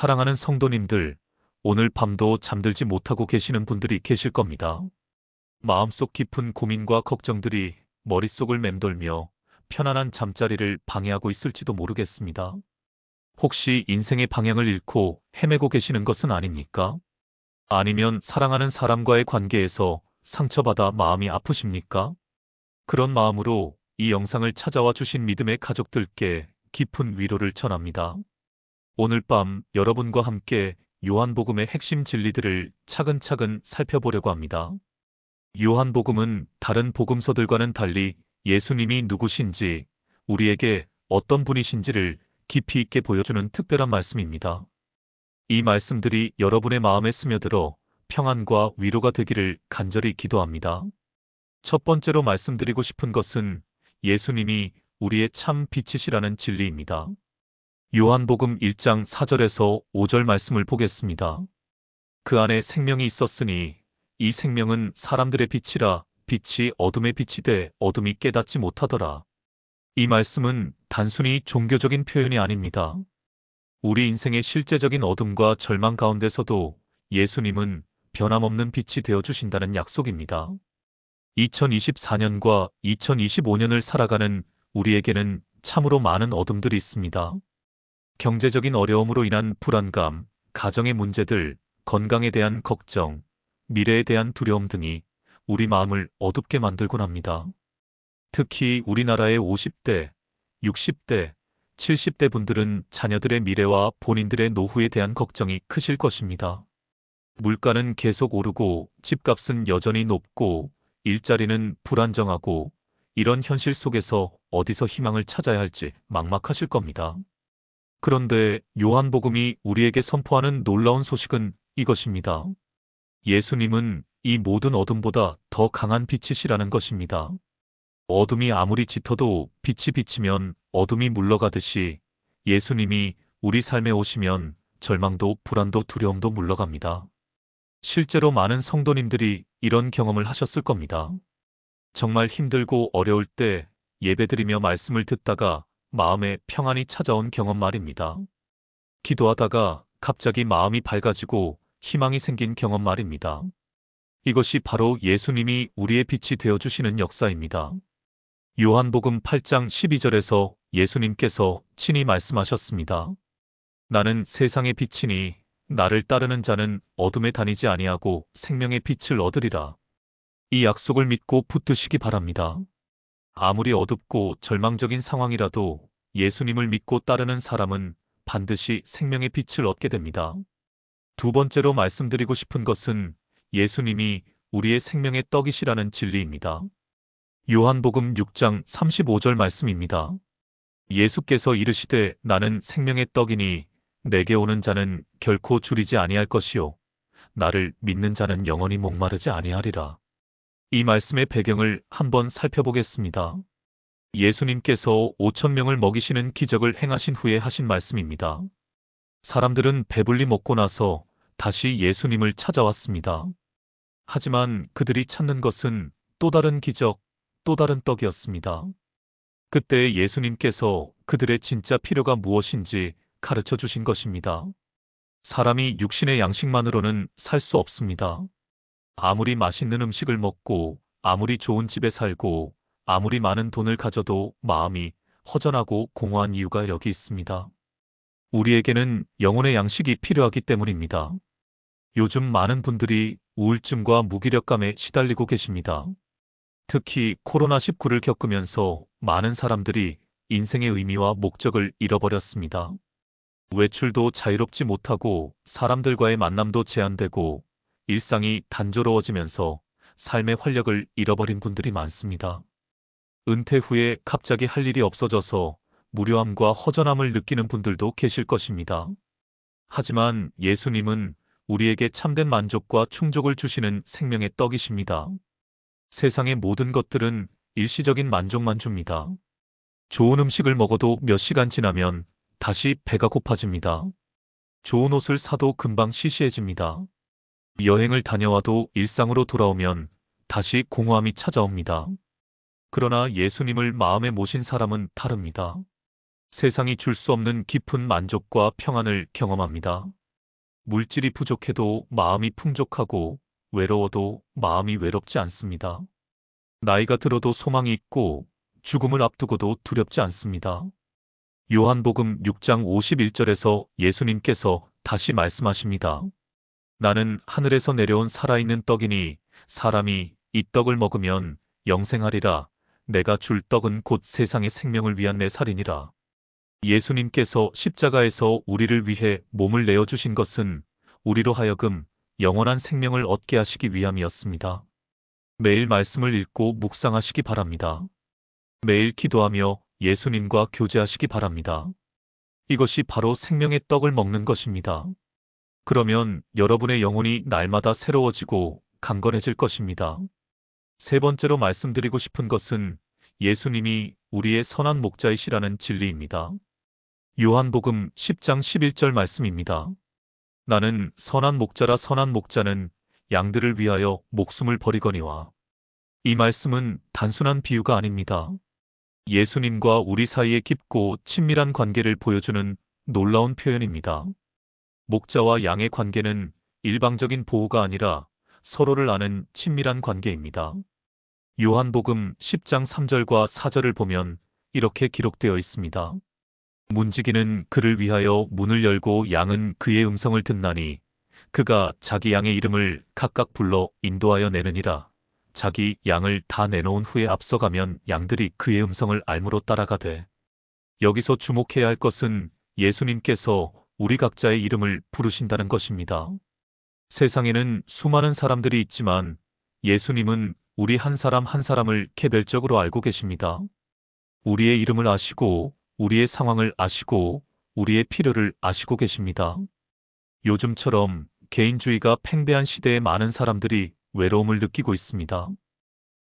사랑하는 성도님들, 오늘 밤도 잠들지 못하고 계시는 분들이 계실 겁니다. 마음속 깊은 고민과 걱정들이 머릿속을 맴돌며 편안한 잠자리를 방해하고 있을지도 모르겠습니다. 혹시 인생의 방향을 잃고 헤매고 계시는 것은 아닙니까? 아니면 사랑하는 사람과의 관계에서 상처받아 마음이 아프십니까? 그런 마음으로 이 영상을 찾아와 주신 믿음의 가족들께 깊은 위로를 전합니다. 오늘 밤 여러분과 함께 요한복음의 핵심 진리들을 차근차근 살펴보려고 합니다. 요한복음은 다른 복음서들과는 달리 예수님이 누구신지, 우리에게 어떤 분이신지를 깊이 있게 보여주는 특별한 말씀입니다. 이 말씀들이 여러분의 마음에 스며들어 평안과 위로가 되기를 간절히 기도합니다. 첫 번째로 말씀드리고 싶은 것은 예수님이 우리의 참 빛이시라는 진리입니다. 요한복음 1장 4절에서 5절 말씀을 보겠습니다. 그 안에 생명이 있었으니 이 생명은 사람들의 빛이라 빛이 어둠에 빛이 돼 어둠이 깨닫지 못하더라. 이 말씀은 단순히 종교적인 표현이 아닙니다. 우리 인생의 실제적인 어둠과 절망 가운데서도 예수님은 변함없는 빛이 되어주신다는 약속입니다. 2024년과 2025년을 살아가는 우리에게는 참으로 많은 어둠들이 있습니다. 경제적인 어려움으로 인한 불안감, 가정의 문제들, 건강에 대한 걱정, 미래에 대한 두려움 등이 우리 마음을 어둡게 만들곤 합니다. 특히 우리나라의 50대, 60대, 70대 분들은 자녀들의 미래와 본인들의 노후에 대한 걱정이 크실 것입니다. 물가는 계속 오르고 집값은 여전히 높고 일자리는 불안정하고 이런 현실 속에서 어디서 희망을 찾아야 할지 막막하실 겁니다. 그런데 요한복음이 우리에게 선포하는 놀라운 소식은 이것입니다. 예수님은 이 모든 어둠보다 더 강한 빛이시라는 것입니다. 어둠이 아무리 짙어도 빛이 비치면 어둠이 물러가듯이 예수님이 우리 삶에 오시면 절망도 불안도 두려움도 물러갑니다. 실제로 많은 성도님들이 이런 경험을 하셨을 겁니다. 정말 힘들고 어려울 때 예배드리며 말씀을 듣다가 마음에 평안이 찾아온 경험 말입니다. 기도하다가 갑자기 마음이 밝아지고 희망이 생긴 경험 말입니다. 이것이 바로 예수님이 우리의 빛이 되어주시는 역사입니다. 요한복음 8장 12절에서 예수님께서 친히 말씀하셨습니다. 나는 세상의 빛이니 나를 따르는 자는 어둠에 다니지 아니하고 생명의 빛을 얻으리라. 이 약속을 믿고 붙드시기 바랍니다. 아무리 어둡고 절망적인 상황이라도 예수님을 믿고 따르는 사람은 반드시 생명의 빛을 얻게 됩니다. 두 번째로 말씀드리고 싶은 것은 예수님이 우리의 생명의 떡이시라는 진리입니다. 요한복음 6장 35절 말씀입니다. 예수께서 이르시되 나는 생명의 떡이니 내게 오는 자는 결코 줄이지 아니할 것이요 나를 믿는 자는 영원히 목마르지 아니하리라. 이 말씀의 배경을 한번 살펴보겠습니다. 예수님께서 5,000명을 먹이시는 기적을 행하신 후에 하신 말씀입니다. 사람들은 배불리 먹고 나서 다시 예수님을 찾아왔습니다. 하지만 그들이 찾는 것은 또 다른 기적, 또 다른 떡이었습니다. 그때 예수님께서 그들의 진짜 필요가 무엇인지 가르쳐 주신 것입니다. 사람이 육신의 양식만으로는 살 수 없습니다. 아무리 맛있는 음식을 먹고 아무리 좋은 집에 살고 아무리 많은 돈을 가져도 마음이 허전하고 공허한 이유가 여기 있습니다. 우리에게는 영혼의 양식이 필요하기 때문입니다. 요즘 많은 분들이 우울증과 무기력감에 시달리고 계십니다. 특히 코로나19를 겪으면서 많은 사람들이 인생의 의미와 목적을 잃어버렸습니다. 외출도 자유롭지 못하고 사람들과의 만남도 제한되고 일상이 단조로워지면서 삶의 활력을 잃어버린 분들이 많습니다. 은퇴 후에 갑자기 할 일이 없어져서 무료함과 허전함을 느끼는 분들도 계실 것입니다. 하지만 예수님은 우리에게 참된 만족과 충족을 주시는 생명의 떡이십니다. 세상의 모든 것들은 일시적인 만족만 줍니다. 좋은 음식을 먹어도 몇 시간 지나면 다시 배가 고파집니다. 좋은 옷을 사도 금방 시시해집니다. 여행을 다녀와도 일상으로 돌아오면 다시 공허함이 찾아옵니다. 그러나 예수님을 마음에 모신 사람은 다릅니다. 세상이 줄 수 없는 깊은 만족과 평안을 경험합니다. 물질이 부족해도 마음이 풍족하고 외로워도 마음이 외롭지 않습니다. 나이가 들어도 소망이 있고 죽음을 앞두고도 두렵지 않습니다. 요한복음 6장 51절에서 예수님께서 다시 말씀하십니다. 나는 하늘에서 내려온 살아있는 떡이니 사람이 이 떡을 먹으면 영생하리라. 내가 줄 떡은 곧 세상의 생명을 위한 내 살이니라. 예수님께서 십자가에서 우리를 위해 몸을 내어주신 것은 우리로 하여금 영원한 생명을 얻게 하시기 위함이었습니다. 매일 말씀을 읽고 묵상하시기 바랍니다. 매일 기도하며 예수님과 교제하시기 바랍니다. 이것이 바로 생명의 떡을 먹는 것입니다. 그러면 여러분의 영혼이 날마다 새로워지고 강건해질 것입니다. 세 번째로 말씀드리고 싶은 것은 예수님이 우리의 선한 목자이시라는 진리입니다. 요한복음 10장 11절 말씀입니다. 나는 선한 목자라. 선한 목자는 양들을 위하여 목숨을 버리거니와. 이 말씀은 단순한 비유가 아닙니다. 예수님과 우리 사이의 깊고 친밀한 관계를 보여주는 놀라운 표현입니다. 목자와 양의 관계는 일방적인 보호가 아니라 서로를 아는 친밀한 관계입니다. 요한복음 10장 3절과 4절을 보면 이렇게 기록되어 있습니다. 문지기는 그를 위하여 문을 열고 양은 그의 음성을 듣나니 그가 자기 양의 이름을 각각 불러 인도하여 내느니라. 자기 양을 다 내놓은 후에 앞서가면 양들이 그의 음성을 알므로 따라가되. 여기서 주목해야 할 것은 예수님께서 우리 각자의 이름을 부르신다는 것입니다. 세상에는 수많은 사람들이 있지만 예수님은 우리 한 사람 한 사람을 개별적으로 알고 계십니다. 우리의 이름을 아시고 우리의 상황을 아시고 우리의 필요를 아시고 계십니다. 요즘처럼 개인주의가 팽배한 시대에 많은 사람들이 외로움을 느끼고 있습니다.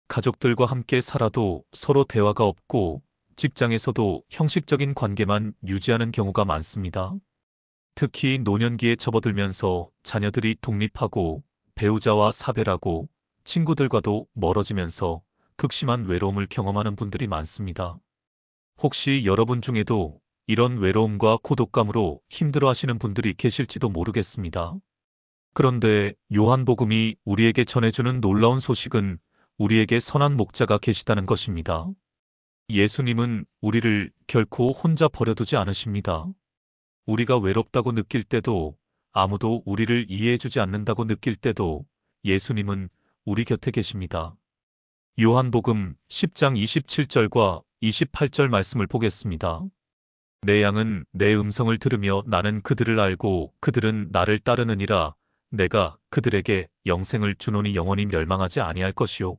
가족들과 함께 살아도 서로 대화가 없고 직장에서도 형식적인 관계만 유지하는 경우가 많습니다. 특히 노년기에 접어들면서 자녀들이 독립하고 배우자와 사별하고 친구들과도 멀어지면서 극심한 외로움을 경험하는 분들이 많습니다. 혹시 여러분 중에도 이런 외로움과 고독감으로 힘들어하시는 분들이 계실지도 모르겠습니다. 그런데 요한복음이 우리에게 전해주는 놀라운 소식은 우리에게 선한 목자가 계시다는 것입니다. 예수님은 우리를 결코 혼자 버려두지 않으십니다. 우리가 외롭다고 느낄 때도 아무도 우리를 이해해주지 않는다고 느낄 때도 예수님은 우리 곁에 계십니다. 요한복음 10장 27절과 28절 말씀을 보겠습니다. 내 양은 내 음성을 들으며 나는 그들을 알고 그들은 나를 따르느니라. 내가 그들에게 영생을 주노니 영원히 멸망하지 아니할 것이요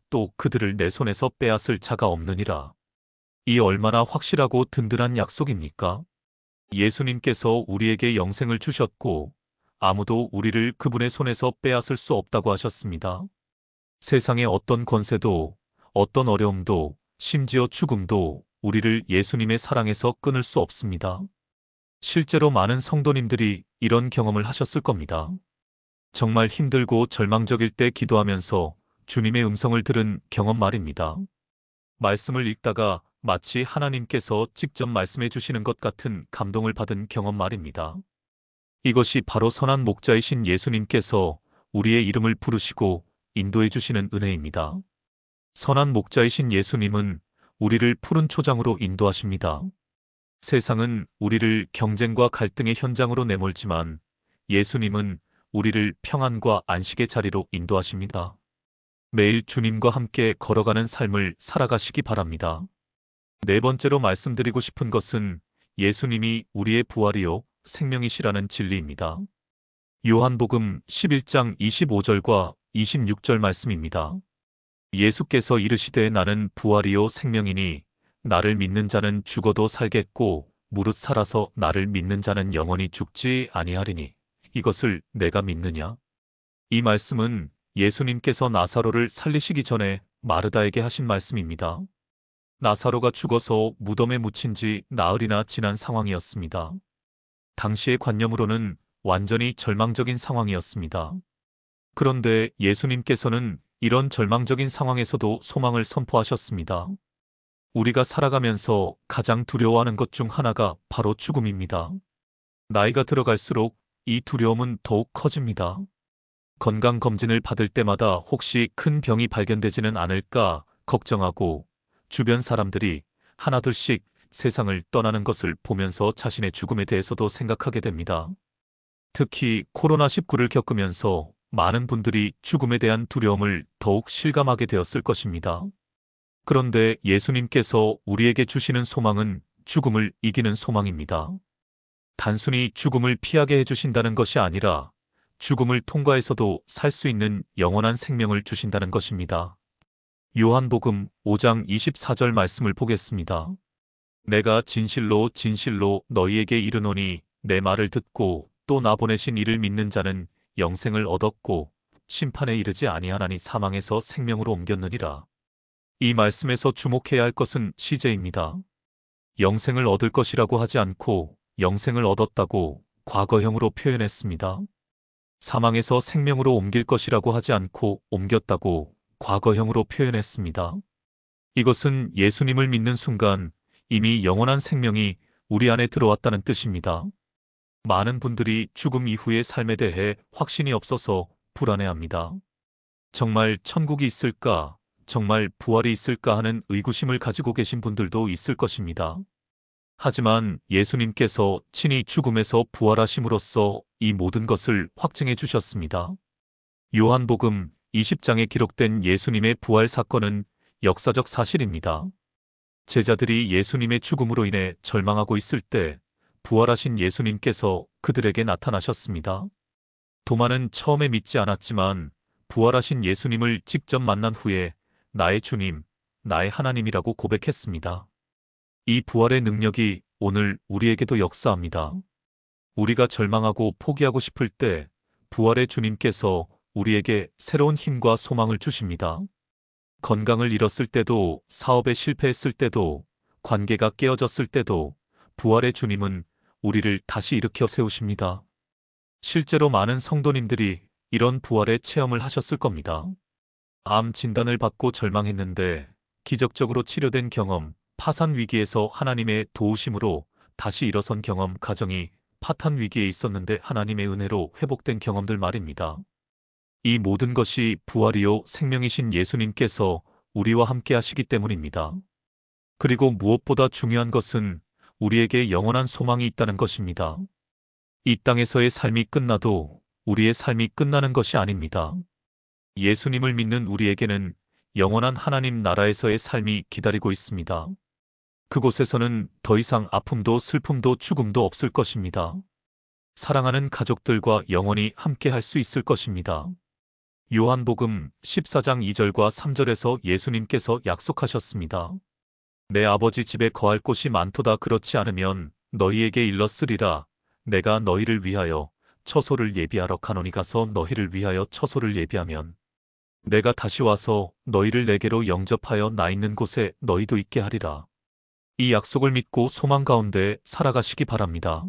또 그들을 내 손에서 빼앗을 자가 없느니라. 이 얼마나 확실하고 든든한 약속입니까? 예수님께서 우리에게 영생을 주셨고 아무도 우리를 그분의 손에서 빼앗을 수 없다고 하셨습니다. 세상의 어떤 권세도 어떤 어려움도 심지어 죽음도 우리를 예수님의 사랑에서 끊을 수 없습니다. 실제로 많은 성도님들이 이런 경험을 하셨을 겁니다. 정말 힘들고 절망적일 때 기도하면서 주님의 음성을 들은 경험 말입니다. 말씀을 읽다가 마치 하나님께서 직접 말씀해 주시는 것 같은 감동을 받은 경험 말입니다. 이것이 바로 선한 목자이신 예수님께서 우리의 이름을 부르시고 인도해 주시는 은혜입니다. 선한 목자이신 예수님은 우리를 푸른 초장으로 인도하십니다. 세상은 우리를 경쟁과 갈등의 현장으로 내몰지만 예수님은 우리를 평안과 안식의 자리로 인도하십니다. 매일 주님과 함께 걸어가는 삶을 살아가시기 바랍니다. 네 번째로 말씀드리고 싶은 것은 예수님이 우리의 부활이요 생명이시라는 진리입니다. 요한복음 11장 25절과 26절 말씀입니다. 예수께서 이르시되 나는 부활이요 생명이니 나를 믿는 자는 죽어도 살겠고 무릇 살아서 나를 믿는 자는 영원히 죽지 아니하리니 이것을 내가 믿느냐? 이 말씀은 예수님께서 나사로를 살리시기 전에 마르다에게 하신 말씀입니다. 나사로가 죽어서 무덤에 묻힌 지 나흘이나 지난 상황이었습니다. 당시의 관념으로는 완전히 절망적인 상황이었습니다. 그런데 예수님께서는 이런 절망적인 상황에서도 소망을 선포하셨습니다. 우리가 살아가면서 가장 두려워하는 것 중 하나가 바로 죽음입니다. 나이가 들어갈수록 이 두려움은 더욱 커집니다. 건강검진을 받을 때마다 혹시 큰 병이 발견되지는 않을까 걱정하고 주변 사람들이 하나둘씩 세상을 떠나는 것을 보면서 자신의 죽음에 대해서도 생각하게 됩니다. 특히 코로나19를 겪으면서 많은 분들이 죽음에 대한 두려움을 더욱 실감하게 되었을 것입니다. 그런데 예수님께서 우리에게 주시는 소망은 죽음을 이기는 소망입니다. 단순히 죽음을 피하게 해주신다는 것이 아니라 죽음을 통과해서도 살 수 있는 영원한 생명을 주신다는 것입니다. 요한복음 5장 24절 말씀을 보겠습니다. 내가 진실로 진실로 너희에게 이르노니 내 말을 듣고 또 나 보내신 이를 믿는 자는 영생을 얻었고 심판에 이르지 아니하나니 사망에서 생명으로 옮겼느니라. 이 말씀에서 주목해야 할 것은 시제입니다. 영생을 얻을 것이라고 하지 않고 영생을 얻었다고 과거형으로 표현했습니다. 사망에서 생명으로 옮길 것이라고 하지 않고 옮겼다고 과거형으로 표현했습니다. 이것은 예수님을 믿는 순간 이미 영원한 생명이 우리 안에 들어왔다는 뜻입니다. 많은 분들이 죽음 이후의 삶에 대해 확신이 없어서 불안해합니다. 정말 천국이 있을까? 정말 부활이 있을까 하는 의구심을 가지고 계신 분들도 있을 것입니다. 하지만 예수님께서 친히 죽음에서 부활하심으로써 이 모든 것을 확증해 주셨습니다. 요한복음 20장에 기록된 예수님의 부활 사건은 역사적 사실입니다. 제자들이 예수님의 죽음으로 인해 절망하고 있을 때 부활하신 예수님께서 그들에게 나타나셨습니다. 도마는 처음에 믿지 않았지만 부활하신 예수님을 직접 만난 후에 나의 주님, 나의 하나님이라고 고백했습니다. 이 부활의 능력이 오늘 우리에게도 역사합니다. 우리가 절망하고 포기하고 싶을 때 부활의 주님께서 우리에게 새로운 힘과 소망을 주십니다. 건강을 잃었을 때도, 사업에 실패했을 때도, 관계가 깨어졌을 때도 부활의 주님은 우리를 다시 일으켜 세우십니다. 실제로 많은 성도님들이 이런 부활의 체험을 하셨을 겁니다. 암 진단을 받고 절망했는데 기적적으로 치료된 경험, 파산 위기에서 하나님의 도우심으로 다시 일어선 경험, 가정이 파탄 위기에 있었는데 하나님의 은혜로 회복된 경험들 말입니다. 이 모든 것이 부활이요 생명이신 예수님께서 우리와 함께 하시기 때문입니다. 그리고 무엇보다 중요한 것은 우리에게 영원한 소망이 있다는 것입니다. 이 땅에서의 삶이 끝나도 우리의 삶이 끝나는 것이 아닙니다. 예수님을 믿는 우리에게는 영원한 하나님 나라에서의 삶이 기다리고 있습니다. 그곳에서는 더 이상 아픔도 슬픔도 죽음도 없을 것입니다. 사랑하는 가족들과 영원히 함께 할 수 있을 것입니다. 요한복음 14장 2절과 3절에서 예수님께서 약속하셨습니다. 내 아버지 집에 거할 곳이 많도다. 그렇지 않으면 너희에게 일렀으리라. 내가 너희를 위하여 처소를 예비하러 가노니 가서 너희를 위하여 처소를 예비하면 내가 다시 와서 너희를 내게로 영접하여 나 있는 곳에 너희도 있게 하리라. 이 약속을 믿고 소망 가운데 살아가시기 바랍니다.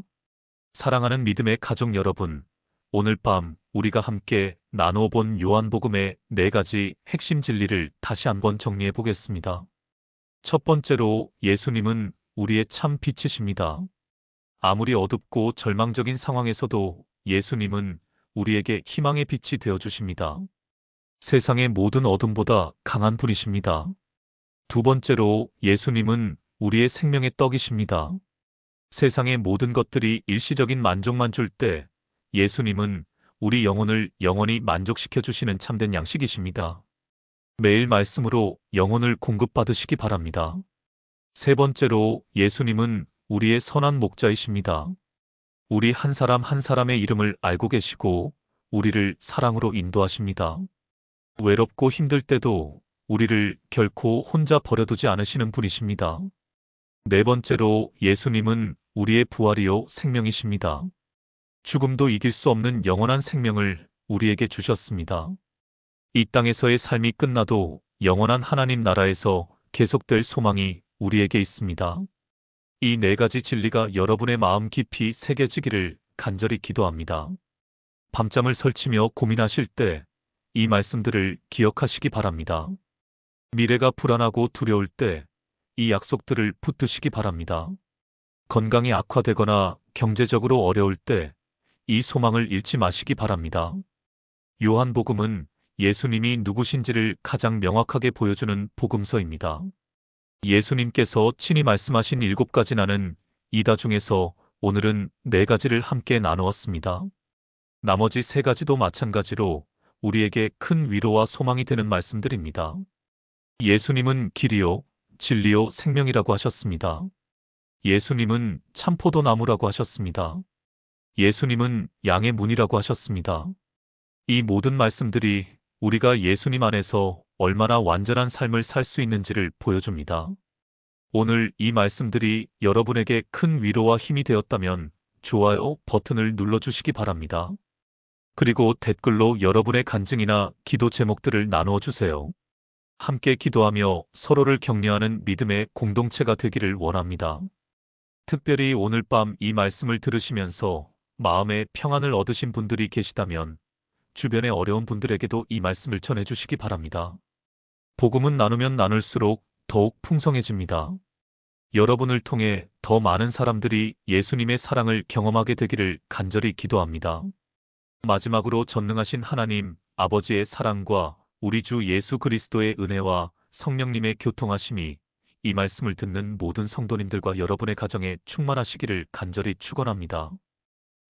사랑하는 믿음의 가족 여러분, 오늘 밤 우리가 함께 나누어 본 요한복음의 4가지 핵심 진리를 다시 한번 정리해 보겠습니다. 첫 번째로 예수님은 우리의 참 빛이십니다. 아무리 어둡고 절망적인 상황에서도 예수님은 우리에게 희망의 빛이 되어 주십니다. 세상의 모든 어둠보다 강한 분이십니다. 두 번째로 예수님은 우리의 생명의 떡이십니다. 세상의 모든 것들이 일시적인 만족만 줄 때 예수님은 우리 영혼을 영원히 만족시켜 주시는 참된 양식이십니다. 매일 말씀으로 영혼을 공급받으시기 바랍니다. 세 번째로 예수님은 우리의 선한 목자이십니다. 우리 한 사람 한 사람의 이름을 알고 계시고 우리를 사랑으로 인도하십니다. 외롭고 힘들 때도 우리를 결코 혼자 버려두지 않으시는 분이십니다. 네 번째로 예수님은 우리의 부활이요 생명이십니다. 죽음도 이길 수 없는 영원한 생명을 우리에게 주셨습니다. 이 땅에서의 삶이 끝나도 영원한 하나님 나라에서 계속될 소망이 우리에게 있습니다. 이 4가지 진리가 여러분의 마음 깊이 새겨지기를 간절히 기도합니다. 밤잠을 설치며 고민하실 때 이 말씀들을 기억하시기 바랍니다. 미래가 불안하고 두려울 때 이 약속들을 붙드시기 바랍니다. 건강이 악화되거나 경제적으로 어려울 때 이 소망을 잃지 마시기 바랍니다. 요한복음은 예수님이 누구신지를 가장 명확하게 보여주는 복음서입니다. 예수님께서 친히 말씀하신 7가지 나는 이다 중에서 오늘은 4가지를 함께 나누었습니다. 나머지 3가지도 마찬가지로 우리에게 큰 위로와 소망이 되는 말씀들입니다. 예수님은 길이요, 진리요, 생명이라고 하셨습니다. 예수님은 참포도나무라고 하셨습니다. 예수님은 양의 문이라고 하셨습니다. 이 모든 말씀들이 우리가 예수님 안에서 얼마나 완전한 삶을 살 수 있는지를 보여줍니다. 오늘 이 말씀들이 여러분에게 큰 위로와 힘이 되었다면 좋아요 버튼을 눌러주시기 바랍니다. 그리고 댓글로 여러분의 간증이나 기도 제목들을 나누어 주세요. 함께 기도하며 서로를 격려하는 믿음의 공동체가 되기를 원합니다. 특별히 오늘 밤 이 말씀을 들으시면서 마음의 평안을 얻으신 분들이 계시다면 주변의 어려운 분들에게도 이 말씀을 전해주시기 바랍니다. 복음은 나누면 나눌수록 더욱 풍성해집니다. 여러분을 통해 더 많은 사람들이 예수님의 사랑을 경험하게 되기를 간절히 기도합니다. 마지막으로 전능하신 하나님, 아버지의 사랑과 우리 주 예수 그리스도의 은혜와 성령님의 교통하심이 이 말씀을 듣는 모든 성도님들과 여러분의 가정에 충만하시기를 간절히 축원합니다.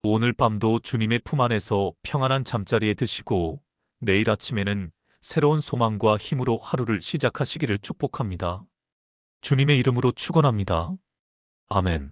오늘 밤도 주님의 품 안에서 평안한 잠자리에 드시고 내일 아침에는 새로운 소망과 힘으로 하루를 시작하시기를 축복합니다. 주님의 이름으로 축원합니다. 아멘.